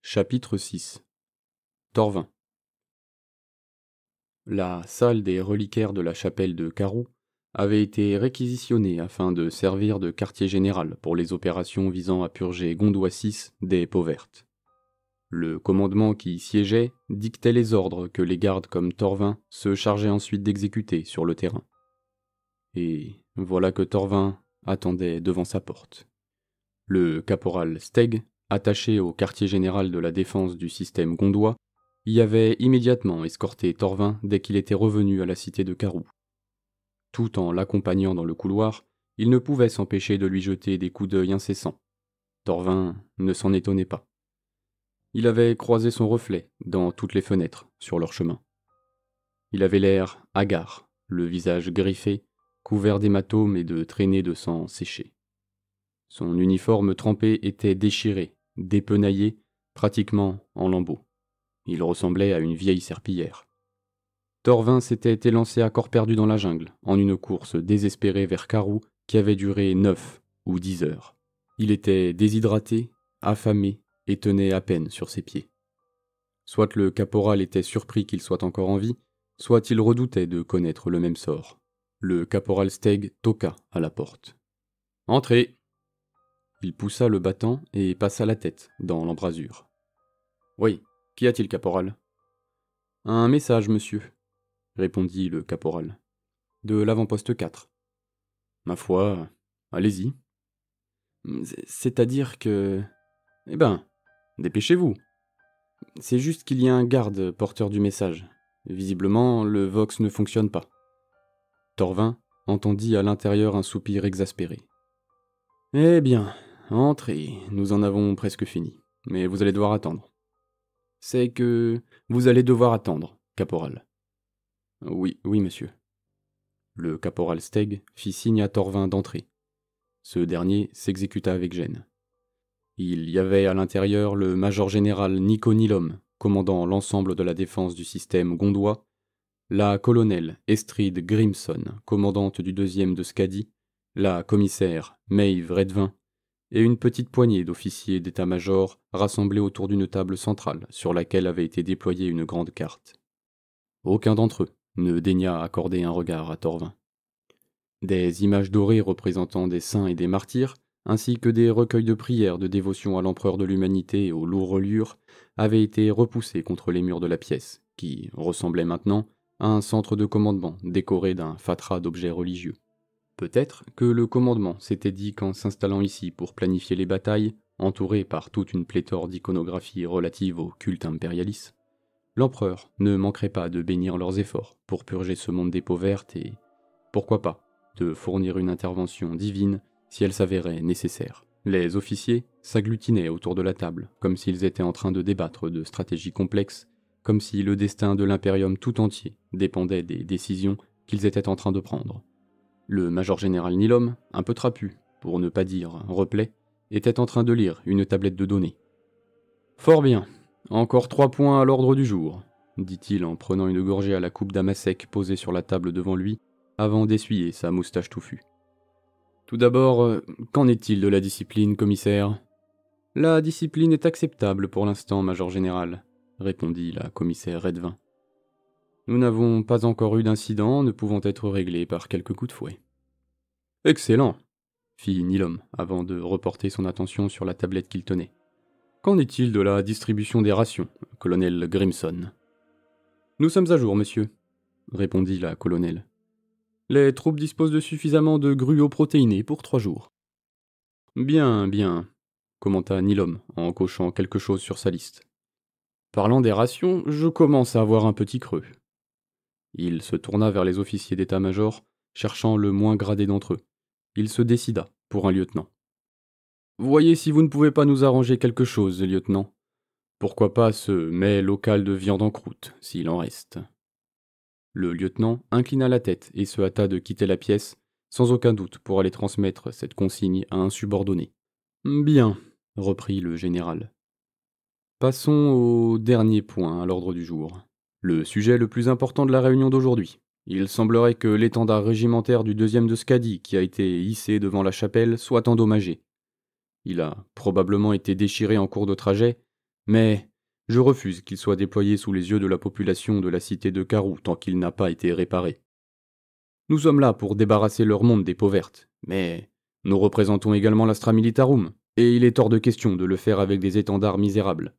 Chapitre 6 Torvin. La salle des reliquaires de la chapelle de Carroux avait été réquisitionnée afin de servir de quartier général pour les opérations visant à purger Gondois VI des peaux vertes. Le commandement qui y siégeait dictait les ordres que les gardes comme Torvin se chargeaient ensuite d'exécuter sur le terrain. Et voilà que Torvin attendait devant sa porte. Le caporal Steg, attaché au quartier général de la défense du système gondois, y avait immédiatement escorté Torvin dès qu'il était revenu à la cité de Carroux. Tout en l'accompagnant dans le couloir, il ne pouvait s'empêcher de lui jeter des coups d'œil incessants. Torvin ne s'en étonnait pas. Il avait croisé son reflet dans toutes les fenêtres sur leur chemin. Il avait l'air hagard, le visage griffé, couvert d'hématomes et de traînées de sang séché. Son uniforme trempé était déchiré, dépenaillé, pratiquement en lambeaux. Il ressemblait à une vieille serpillière. Torvin s'était élancé à corps perdu dans la jungle, en une course désespérée vers Carroux qui avait duré 9 ou 10 heures. Il était déshydraté, affamé et tenait à peine sur ses pieds. Soit le caporal était surpris qu'il soit encore en vie, soit il redoutait de connaître le même sort. Le caporal Steg toqua à la porte. « Entrez !» Il poussa le battant et passa la tête dans l'embrasure. « Oui, qu'y a-t-il, caporal ?»« Un message, monsieur, » répondit le caporal. « De l'avant-poste 4. »« Ma foi, allez-y. »« C'est-à-dire que... »« Eh ben, dépêchez-vous. C'est juste qu'il y a un garde porteur du message. Visiblement, le vox ne fonctionne pas. » Torvin entendit à l'intérieur un soupir exaspéré. « Eh bien, entrez, nous en avons presque fini, mais vous allez devoir attendre. »« C'est que vous allez devoir attendre, caporal. »« Oui, monsieur. » Le caporal Steg fit signe à Torvin d'entrer. Ce dernier s'exécuta avec gêne. Il y avait à l'intérieur le major général Nico Nilom, commandant l'ensemble de la défense du système gondois, la colonelle Estrid Grimson, commandante du 2e de Skadi, la commissaire Maeve Redvin, et une petite poignée d'officiers d'état-major rassemblés autour d'une table centrale sur laquelle avait été déployée une grande carte. Aucun d'entre eux ne daigna accorder un regard à Torvin. Des images dorées représentant des saints et des martyrs, ainsi que des recueils de prières de dévotion à l'empereur de l'humanité aux lourdes reliures, avaient été repoussés contre les murs de la pièce, qui ressemblait maintenant à un centre de commandement décoré d'un fatras d'objets religieux. Peut-être que le commandement s'était dit qu'en s'installant ici pour planifier les batailles, entouré par toute une pléthore d'iconographie relative au culte impérialiste, l'empereur ne manquerait pas de bénir leurs efforts pour purger ce monde des peaux vertes et, pourquoi pas, de fournir une intervention divine si elle s'avérait nécessaire. Les officiers s'agglutinaient autour de la table, comme s'ils étaient en train de débattre de stratégies complexes, comme si le destin de l'impérium tout entier dépendait des décisions qu'ils étaient en train de prendre. Le major général Nilom, un peu trapu, pour ne pas dire replet, était en train de lire une tablette de données. « Fort bien, encore 3 points à l'ordre du jour, » dit-il en prenant une gorgée à la coupe d'amasec posée sur la table devant lui, avant d'essuyer sa moustache touffue. « Tout d'abord, qu'en est-il de la discipline, commissaire ?»« La discipline est acceptable pour l'instant, major général, » répondit la commissaire Redvin. « Nous n'avons pas encore eu d'incident ne pouvant être réglé par quelques coups de fouet. »« Excellent !» fit Nilom, avant de reporter son attention sur la tablette qu'il tenait. « Qu'en est-il de la distribution des rations, colonel Grimson ?»« Nous sommes à jour, monsieur, » répondit la colonelle. « Les troupes disposent de suffisamment de gruaux protéinés pour 3 jours. »« Bien, bien, » commenta Nilom en cochant quelque chose sur sa liste. « Parlant des rations, je commence à avoir un petit creux. » Il se tourna vers les officiers d'état-major, cherchant le moins gradé d'entre eux. Il se décida pour un lieutenant. « Voyez si vous ne pouvez pas nous arranger quelque chose, lieutenant. Pourquoi pas ce mets local de viande en croûte, s'il en reste. » Le lieutenant inclina la tête et se hâta de quitter la pièce, sans aucun doute pour aller transmettre cette consigne à un subordonné. « Bien, » reprit le général. « Passons au dernier point à l'ordre du jour. Le sujet le plus important de la réunion d'aujourd'hui. Il semblerait que l'étendard régimentaire du 2e de Skadi qui a été hissé devant la chapelle soit endommagé. Il a probablement été déchiré en cours de trajet, Mais je refuse qu'il soit déployé sous les yeux de la population de la cité de Karou tant qu'il n'a pas été réparé. Nous sommes là pour débarrasser leur monde des peaux vertes, mais nous représentons également l'Astra Militarum, et il est hors de question de le faire avec des étendards misérables.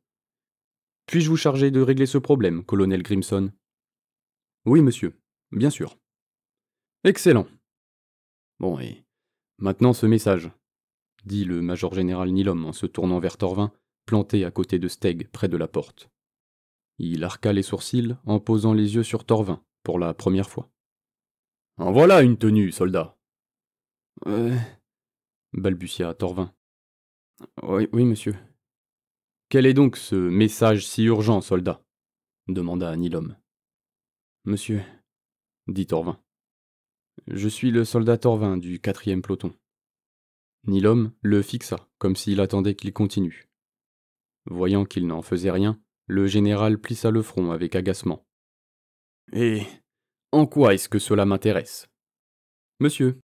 Puis-je vous charger de régler ce problème, colonel Grimson? Oui, monsieur, bien sûr. Excellent. Bon, et maintenant ce message, dit le major général Nilom en se tournant vers Torvin, planté à côté de Steg, près de la porte. Il arqua les sourcils en posant les yeux sur Torvin, pour la première fois. En voilà une tenue, soldat. Balbutia Torvin. Oui, monsieur. Quel est donc ce message si urgent, soldat? Demanda Nilom. Monsieur, dit Torvin. Je suis le soldat Torvin du 4e peloton. Nilom le fixa, comme s'il attendait qu'il continue. Voyant qu'il n'en faisait rien, le général plissa le front avec agacement. Et en quoi est-ce que cela m'intéresse? Monsieur,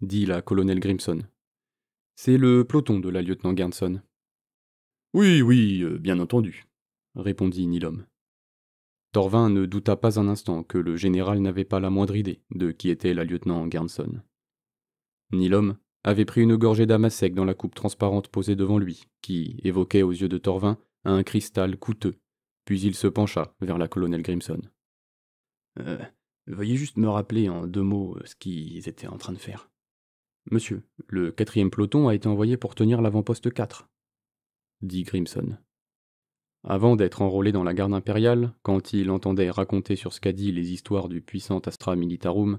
dit la colonel Grimson. C'est le peloton de la lieutenant Garnson. Oui, bien entendu, répondit Nilom. Torvin ne douta pas un instant que le général n'avait pas la moindre idée de qui était la lieutenant Garnson. Nilom avait pris une gorgée d'amas sec dans la coupe transparente posée devant lui, qui évoquait aux yeux de Torvin un cristal coûteux, puis il se pencha vers la colonel Grimson. Veuillez juste me rappeler en 2 mots ce qu'ils étaient en train de faire. Monsieur, le 4e peloton a été envoyé pour tenir l'avant-poste 4, dit Grimson. Avant d'être enrôlé dans la garde impériale, quand il entendait raconter sur Skadi les histoires du puissant Astra Militarum,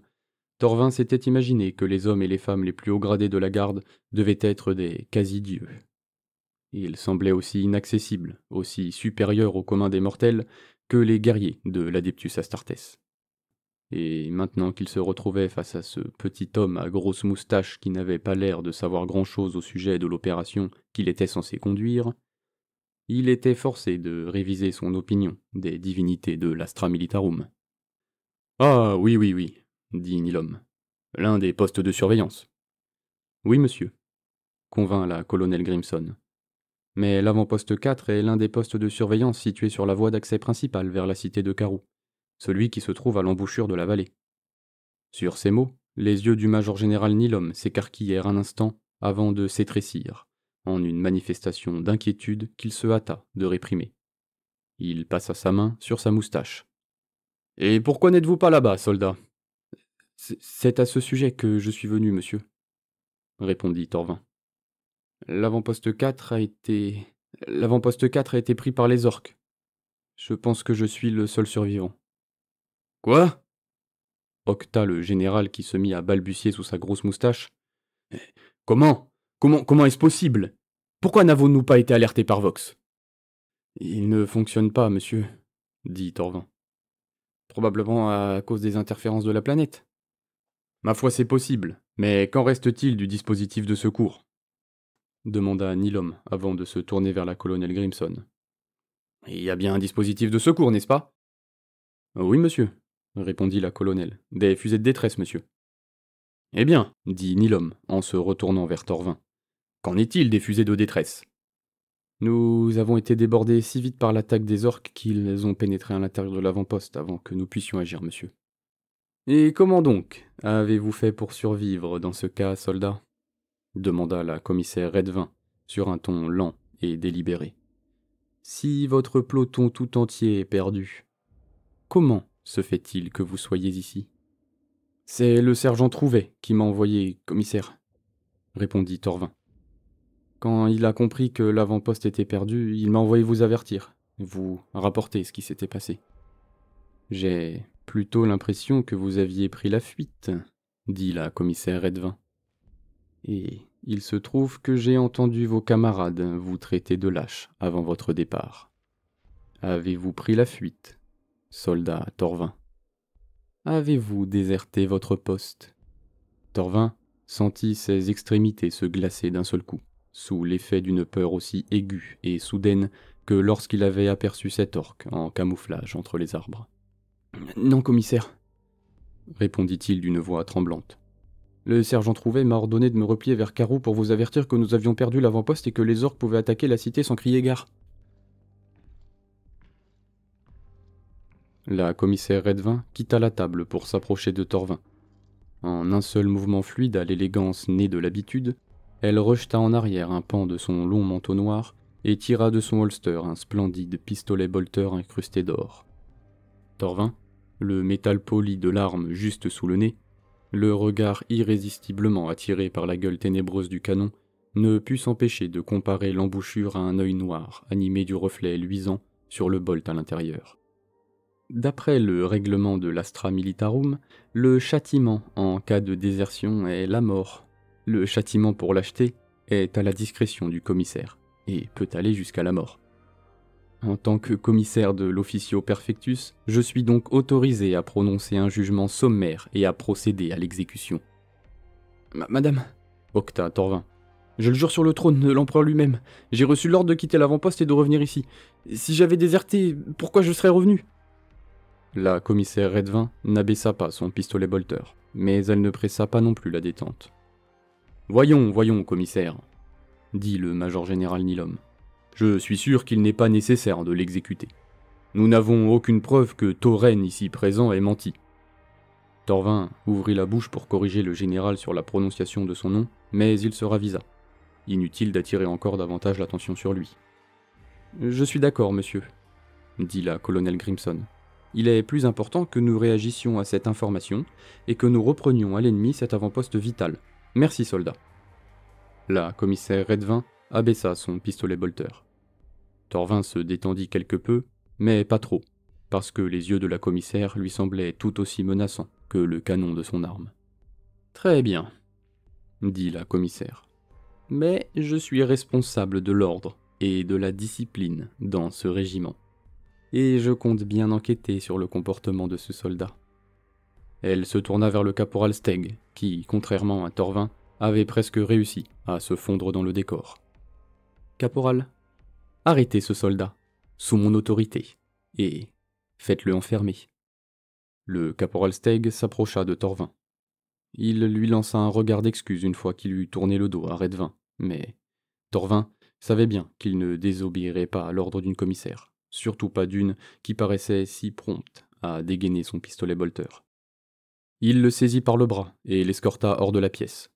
Torvin s'était imaginé que les hommes et les femmes les plus hauts gradés de la garde devaient être des quasi-dieux. Ils semblaient aussi inaccessibles, aussi supérieurs au commun des mortels que les guerriers de l'Adeptus Astartes. Et maintenant qu'il se retrouvait face à ce petit homme à grosse moustache qui n'avait pas l'air de savoir grand-chose au sujet de l'opération qu'il était censé conduire, il était forcé de réviser son opinion des divinités de l'Astra Militarum. « Ah, oui, dit Nilom. L'un des postes de surveillance. Oui, monsieur, convint la colonel Grimson. Mais l'avant-poste 4 est l'un des postes de surveillance situés sur la voie d'accès principale vers la cité de Karou, celui qui se trouve à l'embouchure de la vallée. Sur ces mots, les yeux du major général Nilom s'écarquillèrent un instant avant de s'étrécir, en une manifestation d'inquiétude qu'il se hâta de réprimer. Il passa sa main sur sa moustache. « Et pourquoi n'êtes-vous pas là-bas, soldat ?»« C'est à ce sujet que je suis venu, monsieur, » répondit Torvin. L'avant-poste 4 a été pris par les orques. Je pense que je suis le seul survivant. Quoi? Octa le général qui se mit à balbutier sous sa grosse moustache. Comment est-ce possible? Pourquoi n'avons-nous pas été alertés par Vox? Il ne fonctionne pas, monsieur, dit Torvin. Probablement à cause des interférences de la planète. Ma foi, c'est possible, mais qu'en reste-t-il du dispositif de secours? Demanda Nilom avant de se tourner vers la colonel Grimson. Il y a bien un dispositif de secours, n'est-ce pas? Oui, monsieur, répondit la colonel. Des fusées de détresse, monsieur. Eh bien, dit Nilom en se retournant vers Torvin. Qu'en est-il des fusées de détresse? Nous avons été débordés si vite par l'attaque des orques qu'ils ont pénétré à l'intérieur de l'avant-poste avant que nous puissions agir, monsieur. Et comment donc avez-vous fait pour survivre dans ce cas, soldat? Demanda la commissaire Redvin, sur un ton lent et délibéré. Si votre peloton tout entier est perdu, comment se fait-il que vous soyez ici? C'est le sergent Trouvet qui m'a envoyé, commissaire, répondit Torvin. Quand il a compris que l'avant-poste était perdu, il m'a envoyé vous avertir, vous rapporter ce qui s'était passé. J'ai plutôt l'impression que vous aviez pris la fuite, dit la commissaire Redvin. Et il se trouve que j'ai entendu vos camarades vous traiter de lâche avant votre départ. Avez-vous pris la fuite, soldat Torvin? Avez-vous déserté votre poste? Torvin sentit ses extrémités se glacer d'un seul coup, sous l'effet d'une peur aussi aiguë et soudaine que lorsqu'il avait aperçu cet orque en camouflage entre les arbres. « Non, commissaire, » répondit-il d'une voix tremblante. Le sergent Trouvet m'a ordonné de me replier vers Karou pour vous avertir que nous avions perdu l'avant-poste et que les orques pouvaient attaquer la cité sans crier gare. La commissaire Redvin quitta la table pour s'approcher de Torvin. En un seul mouvement fluide à l'élégance née de l'habitude, elle rejeta en arrière un pan de son long manteau noir et tira de son holster un splendide pistolet bolter incrusté d'or. Torvin, le métal poli de l'arme juste sous le nez, le regard irrésistiblement attiré par la gueule ténébreuse du canon, ne put s'empêcher de comparer l'embouchure à un œil noir animé du reflet luisant sur le bolt à l'intérieur. D'après le règlement de l'Astra Militarum, le châtiment en cas de désertion est la mort. Le châtiment pour lâcheté est à la discrétion du commissaire, et peut aller jusqu'à la mort. En tant que commissaire de l'Officio Perfectus, je suis donc autorisé à prononcer un jugement sommaire et à procéder à l'exécution. Madame, octa Torvin, je le jure sur le trône de l'empereur lui-même, j'ai reçu l'ordre de quitter l'avant-poste et de revenir ici. Si j'avais déserté, pourquoi je serais revenu ? La commissaire Redvin n'abaissa pas son pistolet bolter, mais elle ne pressa pas non plus la détente. Voyons, commissaire, dit le major général Nilom. Je suis sûr qu'il n'est pas nécessaire de l'exécuter. Nous n'avons aucune preuve que Tauren ici présent ait menti. Torvin ouvrit la bouche pour corriger le général sur la prononciation de son nom, mais il se ravisa. Inutile d'attirer encore davantage l'attention sur lui. Je suis d'accord, monsieur, dit la colonelle Grimson. Il est plus important que nous réagissions à cette information et que nous reprenions à l'ennemi cet avant-poste vital. Merci, soldat. La commissaire Redvin abaissa son pistolet bolter. Torvin se détendit quelque peu, mais pas trop, parce que les yeux de la commissaire lui semblaient tout aussi menaçants que le canon de son arme. Très bien, dit la commissaire. Mais je suis responsable de l'ordre et de la discipline dans ce régiment. Et je compte bien enquêter sur le comportement de ce soldat. Elle se tourna vers le caporal Steg, qui, contrairement à Torvin, avait presque réussi à se fondre dans le décor. Caporal, arrêtez ce soldat, sous mon autorité, et faites-le enfermer. Le caporal Steg s'approcha de Torvin. Il lui lança un regard d'excuse une fois qu'il eut tourné le dos à Redvin, mais Torvin savait bien qu'il ne désobéirait pas à l'ordre d'une commissaire, surtout pas d'une qui paraissait si prompte à dégainer son pistolet bolter. Il le saisit par le bras et l'escorta hors de la pièce.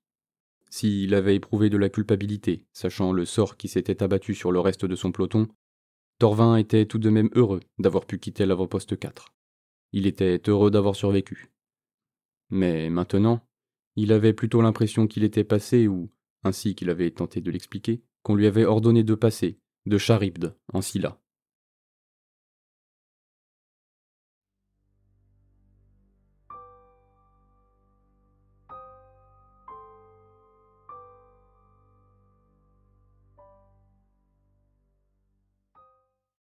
S'il avait éprouvé de la culpabilité, sachant le sort qui s'était abattu sur le reste de son peloton, Torvin était tout de même heureux d'avoir pu quitter l'avant-poste 4. Il était heureux d'avoir survécu. Mais maintenant, il avait plutôt l'impression qu'il était passé ou, ainsi qu'il avait tenté de l'expliquer, qu'on lui avait ordonné de passer, de Charybde en Scylla.